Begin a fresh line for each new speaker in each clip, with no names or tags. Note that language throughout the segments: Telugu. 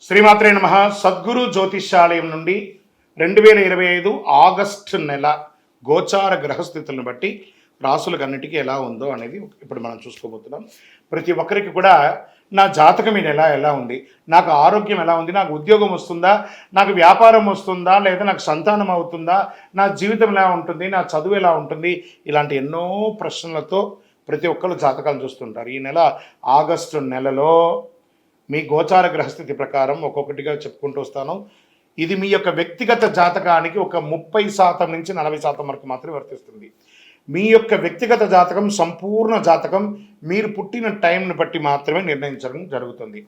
శ్రీమాత్రే నమః. సద్గురు జ్యోతిష్యాలయం నుండి 2025 ఆగస్టు నెల గోచార గ్రహస్థితులను బట్టి రాసులకన్నిటికీ ఎలా ఉందో అనేది ఇప్పుడు మనం చూసుకోబోతున్నాం. ప్రతి ఒక్కరికి కూడా నా జాతకం ఈ నెల ఎలా ఉంది, నాకు ఆరోగ్యం ఎలా ఉంది, నాకు ఉద్యోగం వస్తుందా, నాకు వ్యాపారం వస్తుందా, లేదా నాకు సంతానం అవుతుందా, నా జీవితం ఎలా ఉంటుంది, నా చదువు ఎలా ఉంటుంది, ఇలాంటి ఎన్నో ప్రశ్నలతో ప్రతి ఒక్కరు జాతకాలు చూస్తుంటారు. ఈ నెల ఆగస్టు నెలలో మీ గోచార గ్రహస్థితి ప్రకారం ఒక్కొక్కటిగా చెప్పుకుంటూ వస్తాను. ఇది మీ యొక్క వ్యక్తిగత జాతకానికి ఒక 30% నుంచి 40% వరకు మాత్రమే వర్తిస్తుంది. మీ యొక్క వ్యక్తిగత జాతకం సంపూర్ణ జాతకం మీరు పుట్టిన టైంని బట్టి మాత్రమే నిర్ణయించడం జరుగుతుంది.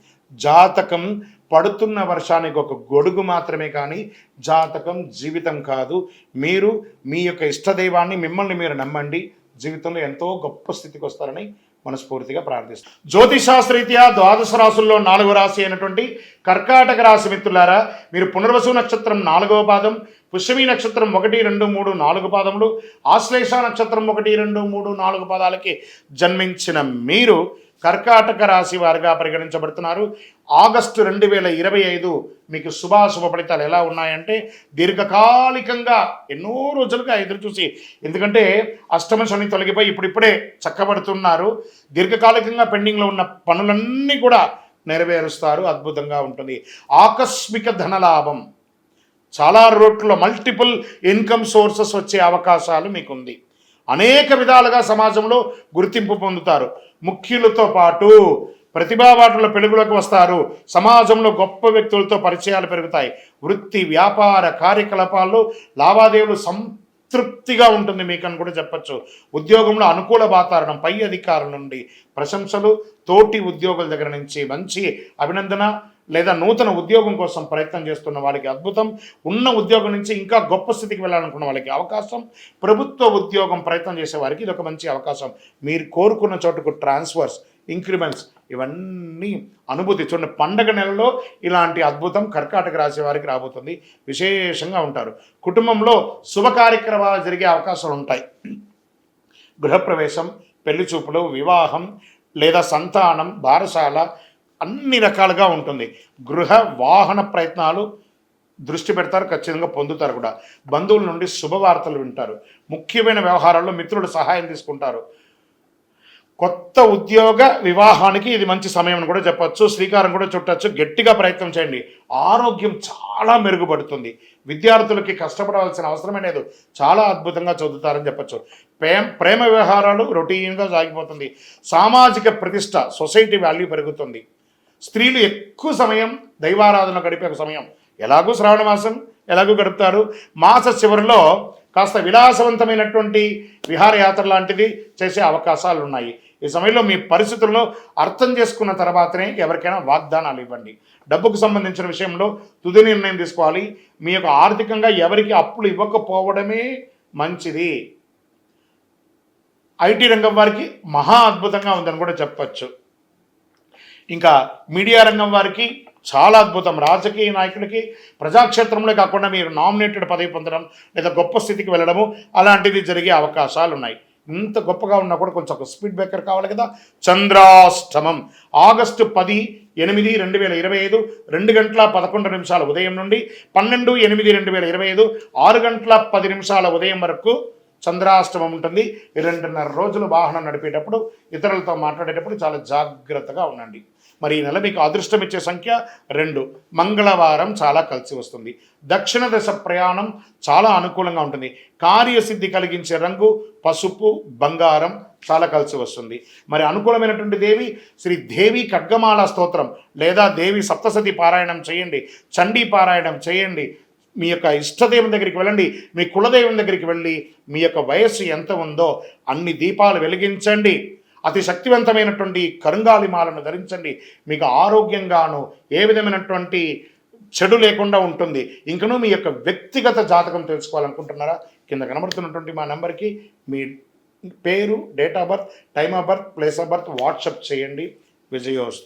జాతకం పడుతున్న వర్షానికి ఒక గొడుగు మాత్రమే, కానీ జాతకం జీవితం కాదు. మీరు మీ యొక్క ఇష్టదైవాన్ని మిమ్మల్ని మీరు నమ్మండి, జీవితంలో ఎంతో గొప్ప స్థితికి వస్తారని మనస్ఫూర్తిగా ప్రార్థిస్తాం. జ్యోతిశాస్త్రరీత్యా ద్వాదశ రాశుల్లో 4వ రాశి అయినటువంటి కర్కాటక రాశి మిత్రులారా, మీరు పునర్వసు నక్షత్రం 4వ పాదం, పుష్యమి నక్షత్రం 1, 2, 3, 4 పాదములు, ఆశ్లేష నక్షత్రం 1, 2, 3, 4 పాదాలకి జన్మించిన మీరు కర్కాటక రాశి వారిగా పరిగణించబడుతున్నారు. ఆగస్టు 2025 మీకు శుభాశుభ ఫలితాలు ఎలా ఉన్నాయంటే, దీర్ఘకాలికంగా ఎన్నో రోజులుగా ఎదురుచూసి, ఎందుకంటే అష్టమ శని తొలగిపోయి ఇప్పుడిప్పుడే చక్కబడుతున్నారు. దీర్ఘకాలికంగా పెండింగ్లో ఉన్న పనులన్నీ కూడా నెరవేరుస్తారు. అద్భుతంగా ఉంటుంది. ఆకస్మిక ధనలాభం, చాలా రోడ్లలో మల్టిపుల్ ఇన్కమ్ సోర్సెస్ వచ్చే అవకాశాలు మీకుంది. అనేక విధాలుగా సమాజంలో గుర్తింపు పొందుతారు. ముఖ్యులతో పాటు ప్రతిభావాటుల పెలుగులకు వస్తారు. సమాజంలో గొప్ప వ్యక్తులతో పరిచయాలు పెరుగుతాయి. వృత్తి వ్యాపార కార్యకలాపాల్లో లావాదేవీలు సంతృప్తిగా ఉంటుంది మీకని కూడా చెప్పచ్చు. ఉద్యోగంలో అనుకూల వాతావరణం, పై అధికారుల నుండి ప్రశంసలు, తోటి ఉద్యోగుల దగ్గర నుంచి మంచి అభినందన, లేదా నూతన ఉద్యోగం కోసం ప్రయత్నం చేస్తున్న వాళ్ళకి అద్భుతం, ఉన్న ఉద్యోగం నుంచి ఇంకా గొప్ప స్థితికి వెళ్ళాలనుకున్న వాళ్ళకి అవకాశం, ప్రభుత్వ ఉద్యోగం ప్రయత్నం చేసే వారికి ఇది ఒక మంచి అవకాశం. మీరు కోరుకున్న చోటుకు ట్రాన్స్ఫర్స్, ఇంక్రిమెంట్స్, ఇవన్నీ అనుభూతి. చూడండి, పండగ నెలలో ఇలాంటి అద్భుతం కర్కాటక రాశి వారికి రాబోతుంది. విశేషంగా ఉంటారు. కుటుంబంలో శుభ కార్యక్రమాలు జరిగే అవకాశాలు ఉంటాయి. గృహప్రవేశం, పెళ్లి చూపులు, వివాహం లేదా సంతానం, బారసాల, అన్ని రకాలుగా ఉంటుంది. గృహ వాహన ప్రయత్నాలు దృష్టి పెడతారు, ఖచ్చితంగా పొందుతారు కూడా. బంధువుల నుండి శుభవార్తలు వింటారు. ముఖ్యమైన వ్యవహారాల్లో మిత్రుల సహాయం తీసుకుంటారు. కొత్త ఉద్యోగ వివాహానికి ఇది మంచి సమయం అని కూడా చెప్పచ్చు. శ్రీకారం కూడా చుట్టచ్చు. గట్టిగా ప్రయత్నం చేయండి. ఆరోగ్యం చాలా మెరుగుపడుతుంది. విద్యార్థులకి కష్టపడవలసిన అవసరమే లేదు. చాలా అద్భుతంగా చదువుతారని చెప్పచ్చు. ప్రేమ వ్యవహారాలు రొటీన్గా సాగిపోతుంది. సామాజిక ప్రతిష్ట, సొసైటీ వాల్యూ పెరుగుతుంది. స్త్రీలు ఎక్కువ సమయం దైవారాధన గడిపే ఒక సమయం. ఎలాగూ శ్రావణ మాసం ఎలాగూ గడుపుతారు. మాస చివరిలో కాస్త విలాసవంతమైనటువంటి విహారయాత్ర లాంటిది చేసే అవకాశాలు ఉన్నాయి. ఈ సమయంలో మీ పరిస్థితులను అర్థం చేసుకున్న తర్వాతనే ఎవరికైనా వాగ్దానాలు ఇవ్వండి. డబ్బుకు సంబంధించిన విషయంలో తుది నిర్ణయం తీసుకోవాలి. మీ యొక్క ఆర్థికంగా ఎవరికి అప్పులు ఇవ్వకపోవడమే మంచిది. ఐటీ రంగం వారికి మహా అద్భుతంగా ఉందని కూడా చెప్పచ్చు. ఇంకా మీడియా రంగం వారికి చాలా అద్భుతం. రాజకీయ నాయకులకి ప్రజాక్షేత్రంలో కాకుండా మీరు నామినేటెడ్ పదవి పొందడం లేదా గొప్ప స్థితికి వెళ్ళడము అలాంటిది జరిగే అవకాశాలు ఉన్నాయి. ఇంత గొప్పగా ఉన్నా కూడా కొంచెం ఒక స్పీడ్ బ్రేకర్ కావాలి కదా. చంద్రాష్టమం ఆగస్టు 10/8/2025 2:11 ఉదయం నుండి 12/8/2025 6:10 ఉదయం వరకు చంద్రాష్టమం ఉంటుంది. 2.5 రోజులు వాహనం నడిపేటప్పుడు, ఇతరులతో మాట్లాడేటప్పుడు చాలా జాగ్రత్తగా ఉండండి. మరి ఈ నెల మీకు అదృష్టం ఇచ్చే సంఖ్య 2. మంగళవారం చాలా కలిసి వస్తుంది. దక్షిణ దశ ప్రయాణం చాలా అనుకూలంగా ఉంటుంది. కార్యసిద్ధి కలిగించే రంగు పసుపు, బంగారం చాలా కలిసి వస్తుంది. మరి అనుకూలమైనటువంటి దేవి శ్రీ దేవి ఖడ్గమాల స్తోత్రం లేదా దేవి సప్తసతి పారాయణం చేయండి. చండీ పారాయణం చేయండి. మీ యొక్క ఇష్టదైవం దగ్గరికి వెళ్ళండి. మీ కులదైవం దగ్గరికి వెళ్ళి మీ యొక్క వయస్సు ఎంత ఉందో అన్ని దీపాలు వెలిగించండి. అతి శక్తివంతమైనటువంటి కరుంగాలి మాలను ధరించండి. మీకు ఆరోగ్యంగాను ఏ విధమైనటువంటి చెడు లేకుండా ఉంటుంది. ఇంకనూ మీ యొక్క వ్యక్తిగత జాతకం తెలుసుకోవాలనుకుంటున్నారా? కింద కనబడుతున్నటువంటి మా నెంబర్కి మీ పేరు, date of birth, time of birth, place of birth WhatsApp చేయండి. విజయోస్తు.